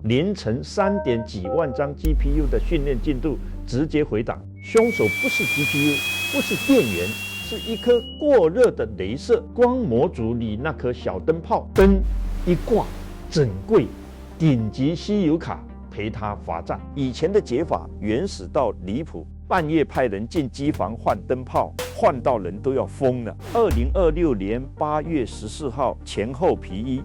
凌晨3点几万张 GPU 的训练进度直接回档，凶手不是 GPU， 不是电源，是一颗过热的雷射光模组里那颗小灯泡，灯一挂，整柜顶级稀有卡陪他罚站。以前的解法原始到离谱，半夜派人进机房换灯泡，换到人都要疯了。2026年8月14号前后皮衣，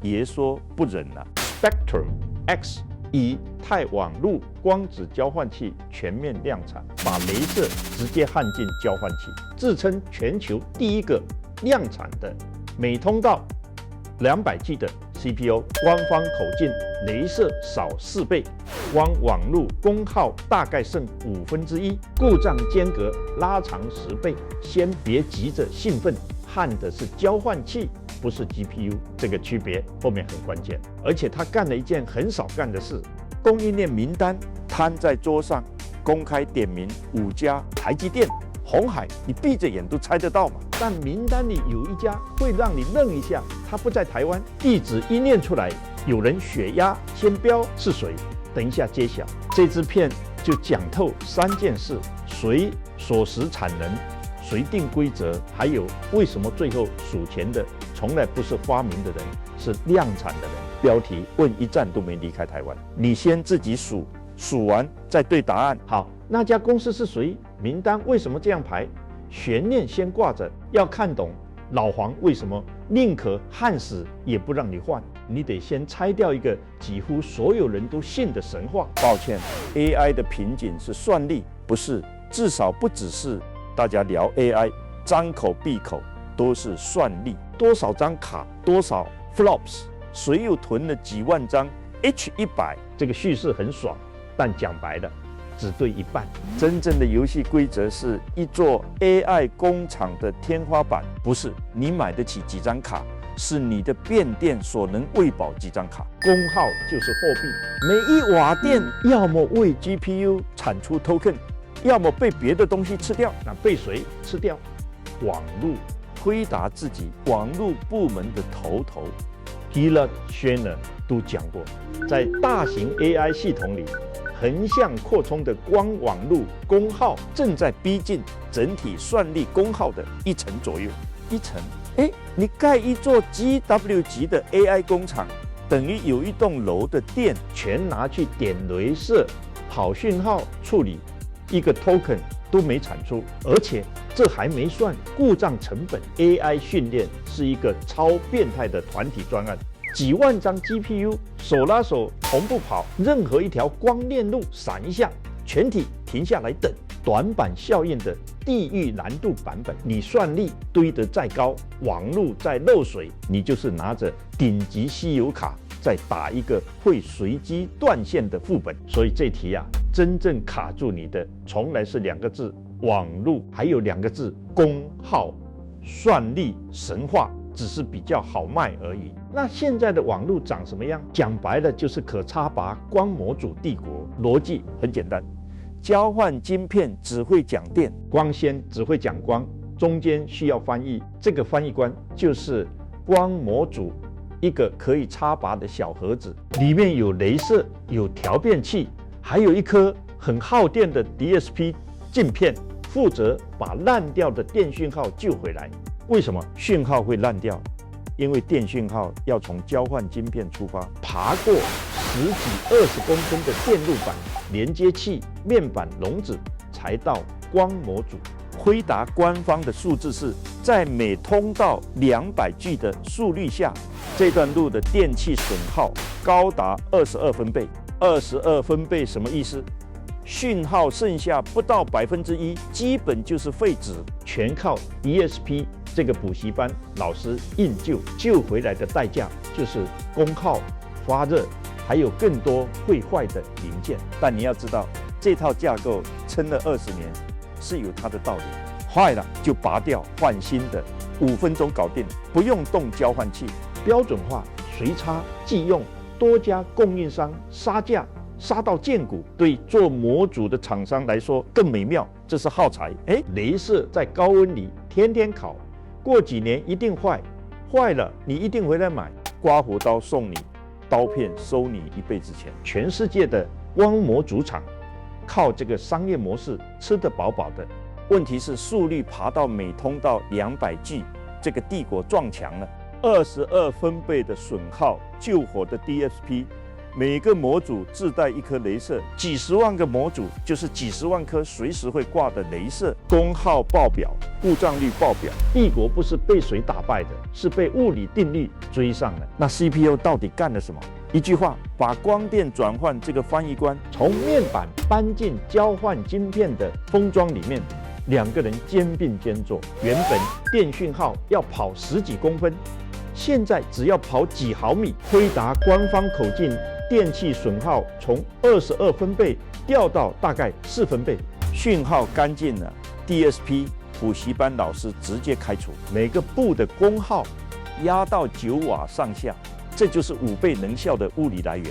爷说不忍了。Spectrum X 以太网路光子交换器全面量产，把雷射直接焊进交换器，自称全球第一个量产的每通道200G 的 CPU， 官方口径雷射少4倍，光网路功耗大概剩1/5，故障间隔拉长10倍。先别急着兴奋，焊的是交换器，不是 GPU， 这个区别后面很关键。而且他干了一件很少干的事，供应链名单摊在桌上，公开点名5家，台积电、鸿海，你闭着眼都猜得到嘛。但名单里有一家会让你愣一下，他不在台湾，地址一念出来，有人血压先标是谁？等一下揭晓。这支片就讲透3件事：谁锁死产能，谁定规则，还有为什么最后数钱的从来不是发明的人，是量产的人。标题问一站都没离开台湾，你先自己数，数完再对答案。好，那家公司是谁？名单为什么这样排？悬念先挂着，要看懂老黄为什么宁可焊死也不让你换。你得先拆掉一个几乎所有人都信的神话。抱歉 ，AI 的瓶颈是算力，不是，至少不只是大家聊 AI， 张口闭口都是算力。多少张卡，多少 flops， 谁又囤了几万张 H100？ 这个叙事很爽，但讲白了，只对一半。真正的游戏规则是一座 AI 工厂的天花板，不是你买得起几张卡，是你的变电所能喂饱几张卡。功耗就是货币，每一瓦电要么为 GPU 产出 token， 要么被别的东西吃掉。那被谁吃掉？网路。辉达自己网路部门的头 Gilad Shaner 都讲过，在大型 AI 系统里，横向扩充的光网路功耗正在逼近整体算力功耗的1成左右。1成，你盖一座 GW 级的 AI 工厂，等于有一栋楼的电全拿去点雷射、跑讯号处理，一个 token 都没产出。而且这还没算故障成本。AI 训练是一个超变态的团体专案，几万张 GPU 手拉手同步跑，任何一条光链路闪一下，全体停下来等。短板效应的地狱难度版本，你算力堆得再高，网路再漏水，你就是拿着顶级稀有卡再打一个会随机断线的副本。所以这题真正卡住你的从来是2个字网路，还有2个字功耗。算力神话只是比较好卖而已。那现在的网路长什么样？讲白了就是可插拔光模组帝国。逻辑很简单，交换晶片只会讲电，光纤只会讲光，中间需要翻译。这个翻译官就是光模组一个可以插拔的小盒子，里面有雷射，有调变器，还有一颗很耗电的 DSP 镜片，负责把烂掉的电讯号救回来。为什么讯号会烂掉？因为电讯号要从交换晶片出发，爬过10几20公分的电路板、连接器、面板笼子，才到光模组。辉达官方的数字是在每通道200G 的速率下，这段路的电气损耗高达22分贝。22分贝什么意思？讯号剩下不到1%，基本就是废纸，全靠 DSP 这个补习班老师硬救回来的代价就是功耗、发热，还有更多会坏的零件。但你要知道，这套架构撑了20年是有它的道理。坏了就拔掉换新的，5分钟搞定，不用动交换器，标准化，随插即用，多家供应商杀价杀到见骨，对做模组的厂商来说更美妙。这是耗材，雷射在高温里天天烤，过几年一定坏，坏了你一定回来买。刮胡刀送你刀片收你一辈子钱。全世界的光模组厂靠这个商业模式吃得饱饱的。问题是速率爬到每通道200G， 这个帝国撞墙了，22分贝的损耗，救火的 DSP。每个模组自带一颗雷射，几十万个模组就是几十万颗随时会挂的雷射，功耗爆表，故障率爆表。帝国不是被谁打败的，是被物理定律追上了。那 CPU 到底干了什么？一句话，把光电转换这个翻译关从面板搬进交换晶片的封装里面，两个人肩并肩做。原本电讯号要跑10几公分，现在只要跑几毫米。辉达官方口径电气损耗从22分贝掉到大概4分贝，讯号干净了 ，DSP 补习班老师直接开除，每个部的功耗压到9瓦上下，这就是5倍能效的物理来源，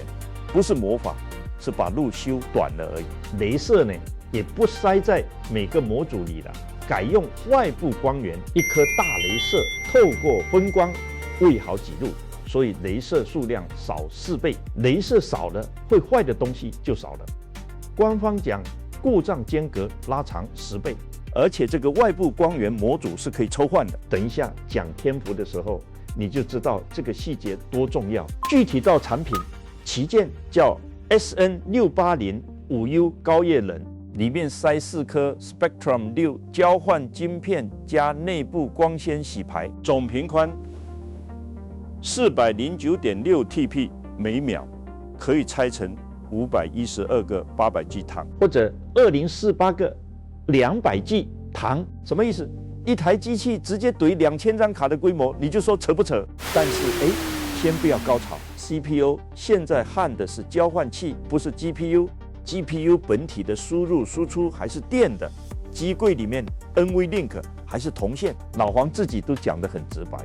不是魔法，是把路修短了而已。雷射呢也不塞在每个模组里了，改用外部光源，一颗大雷射透过分光喂好几路。所以雷射数量少4倍，雷射少了，会坏的东西就少了。官方讲故障间隔拉长10倍，而且这个外部光源模组是可以抽换的。等一下讲天幅的时候，你就知道这个细节多重要。具体到产品，旗舰叫 SN680-5U 高液冷，里面塞4颗 Spectrum 6交换晶片加内部光纤洗排，总频宽409.6 TP 每秒，可以拆成512个800G 糖，或者2048个200G 糖。什么意思？一台机器直接怼2000张卡的规模，你就说扯不扯？但是先不要高潮 ，CPU 现在焊的是交换器，不是 GPU。GPU 本体的输入输出还是电的，机柜里面 NVLink 还是铜线。老黄自己都讲得很直白。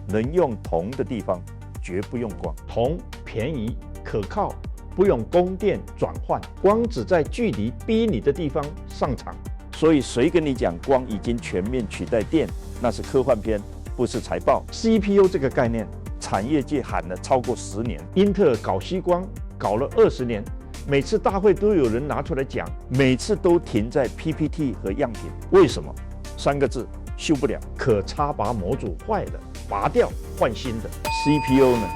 能用铜的地方，绝不用光。铜便宜可靠，不用供电转换，光只在距离逼你的地方上场。所以谁跟你讲光已经全面取代电，那是科幻片，不是财报。CPU 这个概念，产业界喊了超过10年，英特尔搞矽光搞了20年，每次大会都有人拿出来讲，每次都停在 PPT 和样品。为什么？3个字：修不了。可插拔模组坏了，拔掉换新的。 CPU 呢？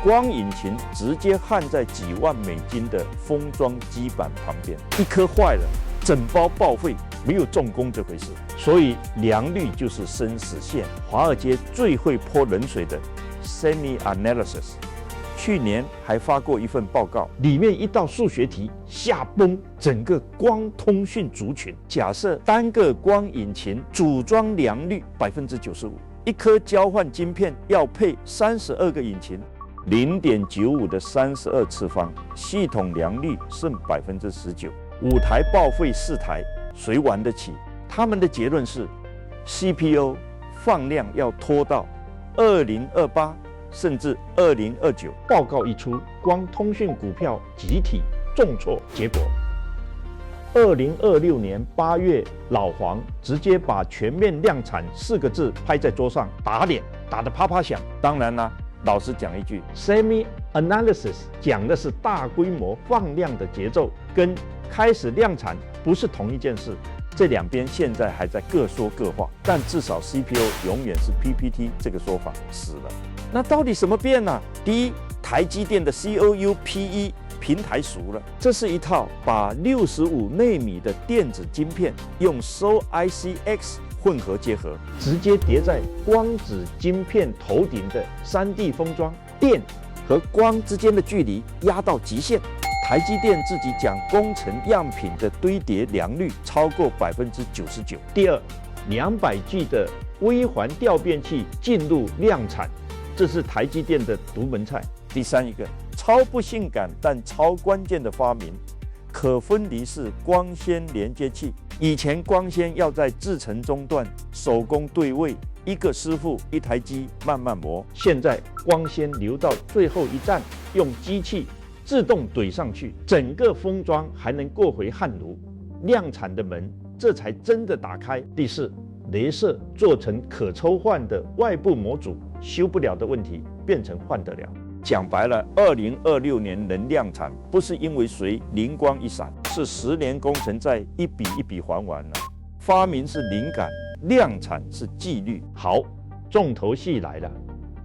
光引擎直接焊在几万美金的封装基板旁边，一颗坏了，整包报废，没有重工这回事。所以良率就是生死线。华尔街最会泼冷水的 SemiAnalysis， 去年还发过一份报告，里面一道数学题吓崩整个光通讯族群。假设单个光引擎组装良率95%，一颗交换晶片要配32个引擎，0.95的32次方，系统良率剩19%，5台报废4台，谁玩得起？他们的结论是 ，CPU 放量要拖到2028甚至2029。报告一出，光通讯股票集体重挫，结果2026年8月，老黄直接把全面量产4个字拍在桌上，打脸，打得啪啪响。当然啦，老实讲一句 ，SemiAnalysis 讲的是大规模放量的节奏，跟开始量产不是同一件事。这两边现在还在各说各话，但至少 CPU 永远是 PPT 这个说法死了。那到底什么变呢？第一，台积电的 COUPE 平台熟了，这是一套把65奈米的电子晶片用 SoIC-X 混合结合，直接叠在光子晶片头顶的3D 封装，电和光之间的距离压到极限。台积电自己讲，工程样品的堆叠良率超过99%。第二，200G 的微环调变器进入量产，这是台积电的独门菜。第三一个超不性感但超关键的发明，可分离式光纤连接器。以前光纤要在制程中段手工对位，一个师傅一台机慢慢磨。现在光纤流到最后一站，用机器自动怼上去，整个封装还能过回焊炉，量产的门这才真的打开。第四，雷射做成可抽换的外部模组，修不了的问题变成换得了。讲白了，2026年能量产，不是因为谁灵光一闪，是10年工程在一笔一笔还完了。发明是灵感，量产是纪律。好，重头戏来了。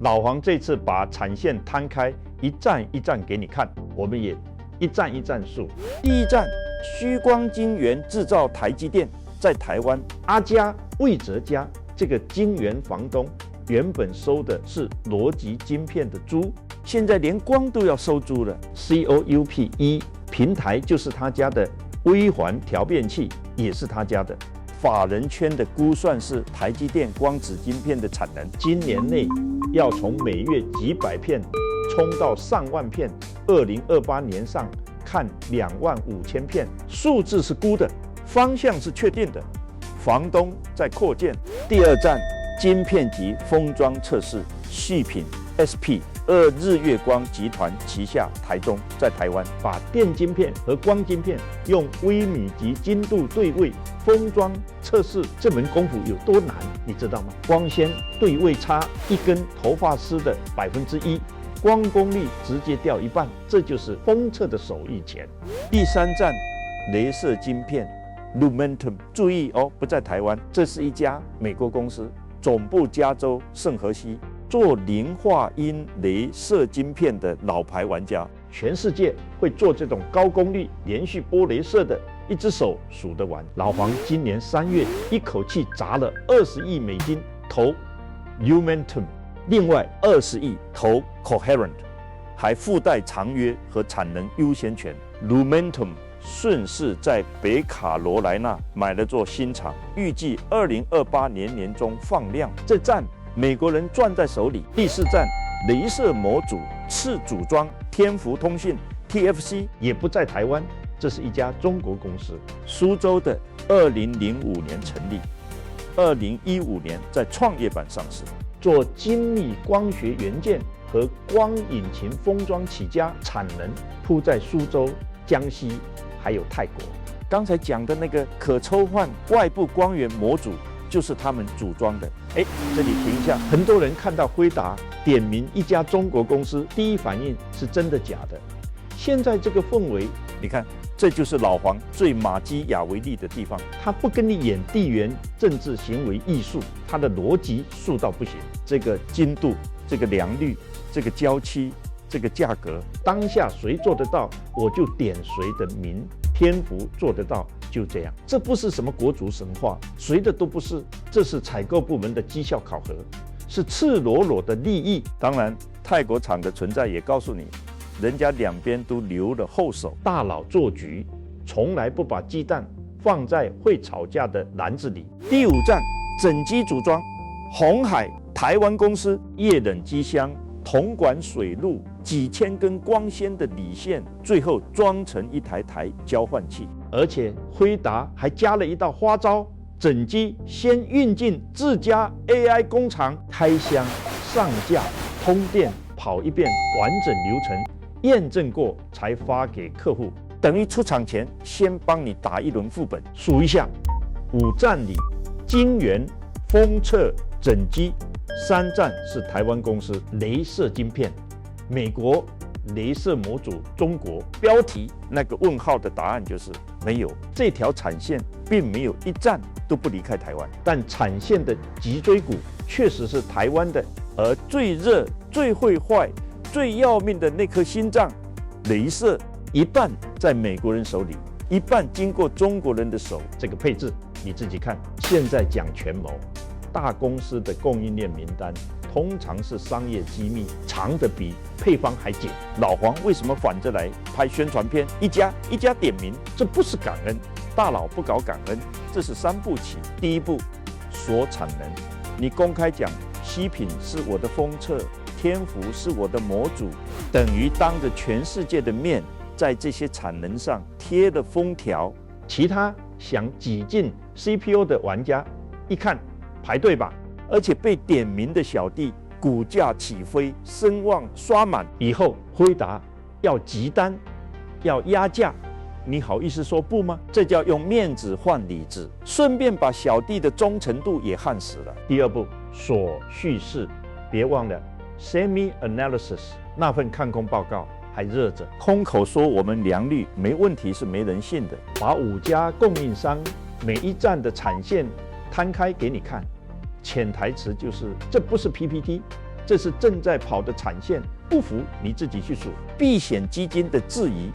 老黄这次把产线摊开，一站一站给你看，我们也一站一站数。第一站，虚光晶圆制造台积电在台湾。阿嘉、魏哲家这个晶圆房东，原本收的是逻辑晶片的猪，现在连光都要收猪了。COUP1平台就是他家的，微环调变器也是他家的。法人圈的估算是台积电光子晶片的产能，今年内要从每月几百片冲到上万片，2028年上看25000片，数字是估的，方向是确定的。房东在扩建。第二站，晶片级封装测试，细品 SP 日月光集团旗下台中，在台湾把电晶片和光晶片用微米级精度对位封装测试，这门功夫有多难，你知道吗？光纤对位差一根头发丝的1%，光功率直接掉一半，这就是封测的手艺钱。第三站，雷射晶片 Lumentum， 注意哦，不在台湾，这是一家美国公司，总部加州圣荷西，做磷化铟雷射晶片的老牌玩家。全世界会做这种高功率连续波雷射的，一只手数得完。老黄今年3月一口气砸了20亿美金投 Lumentum， 另外20亿投 Coherent， 还附带长约和产能优先权。Lumentum 顺势在北卡罗来纳买了座新厂，预计2028年年中放量。这站美国人攥在手里。第四站，雷射模组次组装天福通信 TFC 也不在台湾，这是一家中国公司，苏州的，2005年成立，2015年在创业板上市，做精密光学元件和光引擎封装起家，产能铺在苏州、江西还有泰国。刚才讲的那个可抽换外部光源模组，就是他们组装的。这里停一下，很多人看到辉达点名一家中国公司，第一反应是真的假的。现在这个氛围，你看，这就是老黄最马基雅维利的地方。他不跟你演地缘政治行为艺术，他的逻辑素到不行。这个精度，这个良率，这个焦期，这个价格，当下谁做得到，我就点谁的名。天福做得到，就这样。这不是什么国族神话，谁的都不是，这是采购部门的绩效考核，是赤裸裸的利益。当然，泰国厂的存在也告诉你，人家两边都留了后手。大佬做局，从来不把鸡蛋放在会吵架的篮子里。第五站，整机组装，鸿海台湾公司，液冷机箱、铜管水路，几千根光纤的理线，最后装成一台交换器。而且辉达还加了一道花招，整机先运进自家 AI 工厂，开箱、上架、通电，跑一遍完整流程，验证过才发给客户，等于出厂前先帮你打一轮副本。数一下，5站里，晶圆、封测、整机，3站是台湾公司雷射晶片，美国雷射模组中国。标题那个问号的答案就是没有，这条产线并没有一站都不离开台湾，但产线的脊椎骨确实是台湾的。而最热、最会坏、最要命的那颗心脏，雷射，一半在美国人手里，一半经过中国人的手。这个配置你自己看。现在讲权谋，大公司的供应链名单通常是商业机密，长的比配方还紧。老黄为什么反着来拍宣传片？一家一家点名，这不是感恩，大佬不搞感恩，这是3步棋。第一步，锁产能，你公开讲西品是我的封测，天福是我的模组，等于当着全世界的面，在这些产能上贴了封条。其他想挤进 CPU 的玩家一看，排队吧。而且被点名的小弟股价起飞，声望刷满。以后辉达要急单，要压价，你好意思说不吗？这叫用面子换里子，顺便把小弟的忠诚度也焊死了。第二步，锁叙事，别忘了 Semi Analysis 那份看空报告还热着，空口说我们良率没问题是没人信的。把5家供应商每一站的产线摊开给你看，潜台词就是这不是 PPT， 这是正在跑的产线，不服你自己去数。避险基金的质疑，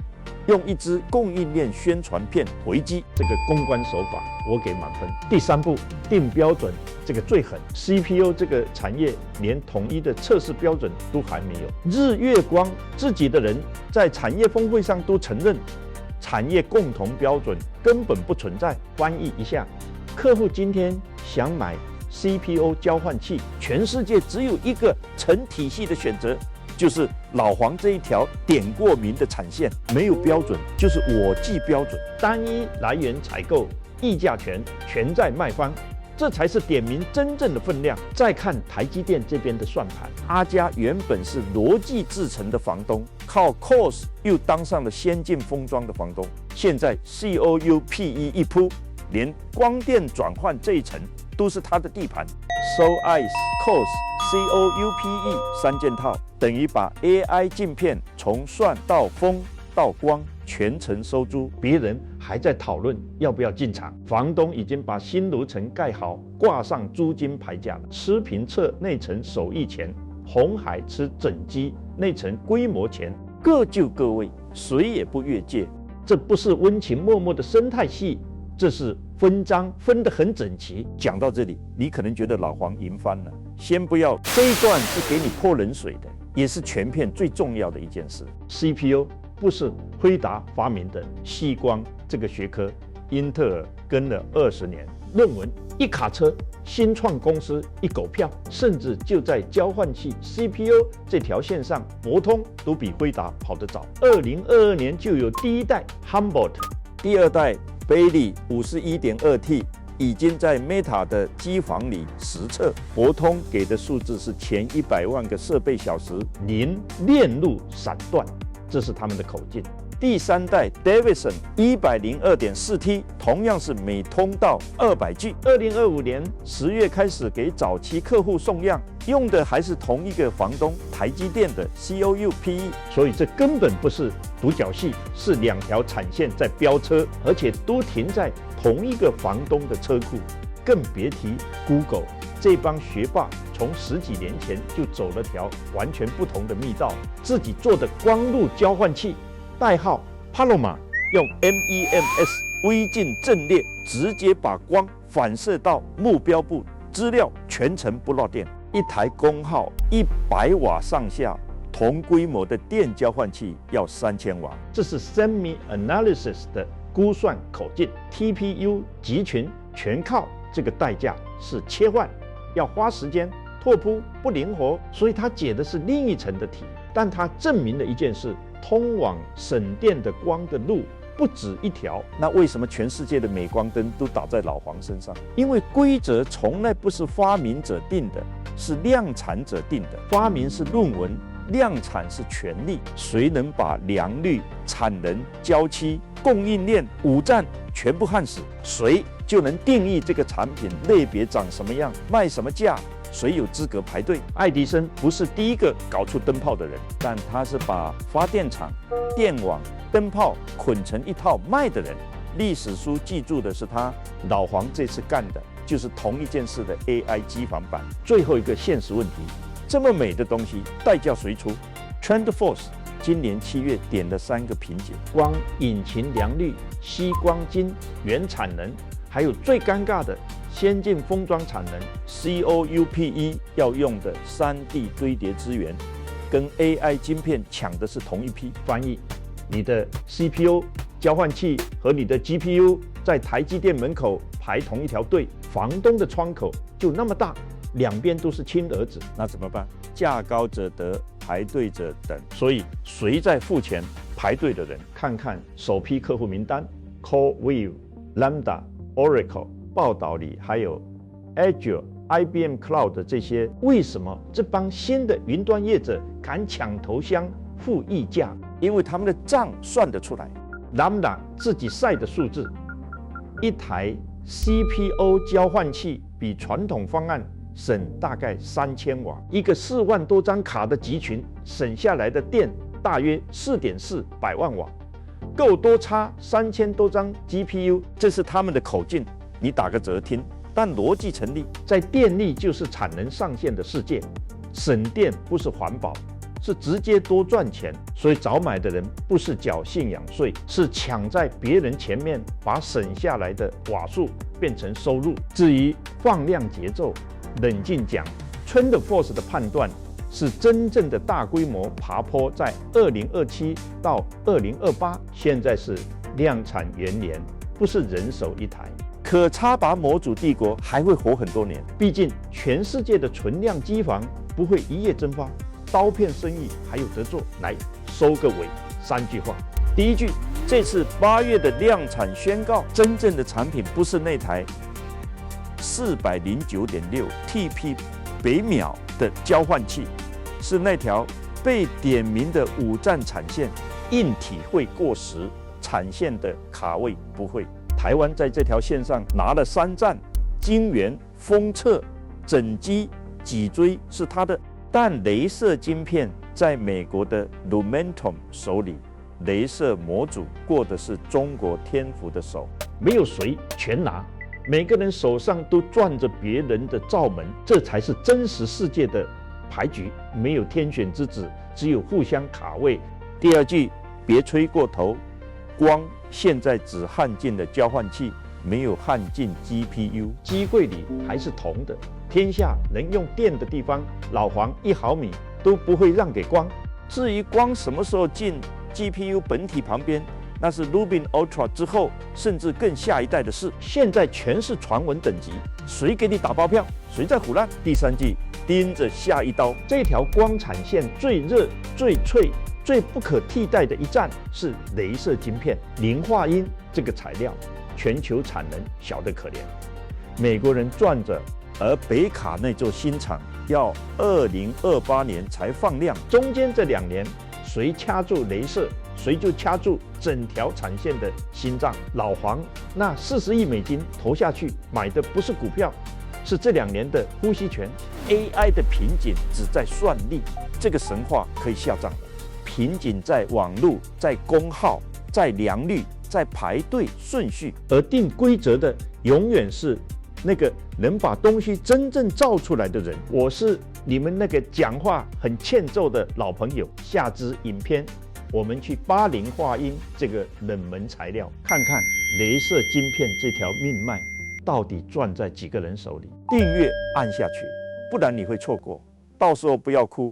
用一支供应链宣传片回击，这个公关手法我给满分。第3步定标准，这个最狠。CPU 这个产业连统一的测试标准都还没有。日月光自己的人在产业峰会上都承认，产业共同标准根本不存在。翻译一下，客户今天想买 CPU 交换器，全世界只有一个成体系的选择，就是老黄这一条点过名的产线，没有标准，就是我记标准，单一来源采购，议价权全在卖方，这才是点名真正的分量。再看台积电这边的算盘，阿嘉原本是逻辑制成的房东，靠 COS 又当上了先进封装的房东，现在 COUPE 一铺，连光电转换这一层都是他的地盘。SOIC、COS、COUPE 三件套，等于把 AI 镜片从算到封到光全程收租。别人还在讨论要不要进场，房东已经把新楼层盖好，挂上租金牌价了。吃评测内层手艺钱，鸿海吃整机内层规模钱，各就各位，谁也不越界。这不是温情脉脉的生态系，这是分赃分得很整齐。讲到这里，你可能觉得老黄赢翻了，先不要，这一段是给你泼冷水的，也是全片最重要的一件事。 CPU 不是辉达发明的，矽光这个学科，英特尔跟了20年，论文一卡车，新创公司一狗票，甚至就在交换器 CPU 这条线上，博通都比辉达跑得早。2022年就有第一代 Humboldt， 第2代 Bailey 51.2T 已经在 Meta 的机房里实测，博通给的数字是前100万个设备小时，零链路闪断，这是他们的口径。第3代 Davidson 102.4T 同样是每通道200G。2025年10月开始给早期客户送样，用的还是同一个房东台积电的 COUPE， 所以这根本不是独角戏，是2条产线在飙车，而且都停在同一个房东的车库，更别提 Google 这帮学霸从10几年前就走了条完全不同的密道，自己做的光路交换器，代号 Paloma， 用 MEMS 微镜阵列直接把光反射到目标部，资料全程不漏电。一台功耗100瓦上下，同规模的电交换器要3000瓦。这是 Semi Analysis 的估算口径。TPU 集群全靠这个代价是切换，要花时间，拓扑不灵活，所以它解的是另一层的题。但它证明了一件事，通往省电的光的路不止一条。那为什么全世界的镁光灯都打在老黄身上？因为规则从来不是发明者定的，是量产者定的。发明是论文，量产是权利。谁能把良率、产能、交期、供应链5站全部焊死，谁就能定义这个产品类别长什么样，卖什么价，谁有资格排队。爱迪生不是第一个搞出灯泡的人，但他是把发电厂、电网、灯泡捆成一套卖的人。历史书记住的是他。老黄这次干的就是同一件事的 AI 机房版。最后一个现实问题，这么美的东西，代价谁出？ TrendForce 今年7月点了3个瓶颈：光引擎良率、矽光晶原产能，还有最尴尬的先进封装产能。COUPE 要用的3D 堆叠资源，跟 AI 晶片抢的是同一批。翻译，你的 CPU 交换器和你的 GPU 在台积电门口排同一条队，房东的窗口就那么大，两边都是亲儿子，那怎么办？价高者得，排队者等。所以谁在付钱？排队的人。看看首批客户名单 ，CoreWeave、Lambda、Oracle， 报道里还有 Azure、IBM Cloud 这些。为什么这帮新的云端业者敢抢头香付溢价？因为他们的账算得出来。Lambda 自己晒的数字，一台 CPO 交换器比传统方案省大概3000瓦。一个4万多张卡的集群，省下来的电大约4.4百万瓦，够多插3000多张 GPU。这是他们的口径，你打个折听，但逻辑成立。在电力就是产能上限的世界，省电不是环保，是直接多赚钱。所以早买的人不是缴信仰税，是抢在别人前面把省下来的瓦数变成收入。至于放量节奏，冷静讲，TrendForce的判断是真正的大规模爬坡在2027到2028，现在是量产元年，不是人手一台。可插拔模组帝国还会活很多年，毕竟全世界的存量机房不会一夜蒸发，刀片生意还有得做。来收个尾，3句话。第一句，这次8月的量产宣告，真正的产品不是那台409.6 TP 每秒的交换器，是那条被点名的5站产线，硬体会过时，产线的卡位不会。台湾在这条线上拿了3站，晶圆、封测、整机、脊椎是它的，但雷射晶片在美国的 Lumentum 手里，雷射模组过的是中国天福的手，没有谁全拿，每个人手上都攥着别人的罩门，这才是真实世界的牌局。没有天选之子，只有互相卡位。第二句，别吹过头，光现在只焊进了交换器，没有焊进 GPU， 机柜里还是铜的。天下能用电的地方，老黄1毫米都不会让给光。至于光什么时候进 GPU 本体旁边，那是 Rubin Ultra 之后，甚至更下一代的事。现在全是传闻等级，谁给你打包票？谁在唬烂？第3句，盯着下一刀。这条光产线最热、最脆、最不可替代的一站是雷射晶片，磷化铟这个材料，全球产能小得可怜，美国人赚着，而北卡那座新厂要2028年才放量，中间这2年，谁掐住雷射，谁就掐住整条产线的心脏。老黄那40亿美金投下去，买的不是股票，是这2年的呼吸权。AI 的瓶颈只在算力，这个神话可以下葬了。瓶颈在网路，在功耗，在良率，在排队顺序，而定规则的永远是那个能把东西真正造出来的人。我是你们那个讲话很欠揍的老朋友。下支影片，我们去80化铟这个冷门材料，看看雷射晶片这条命脉到底攥在几个人手里。订阅按下去，不然你会错过。到时候不要哭。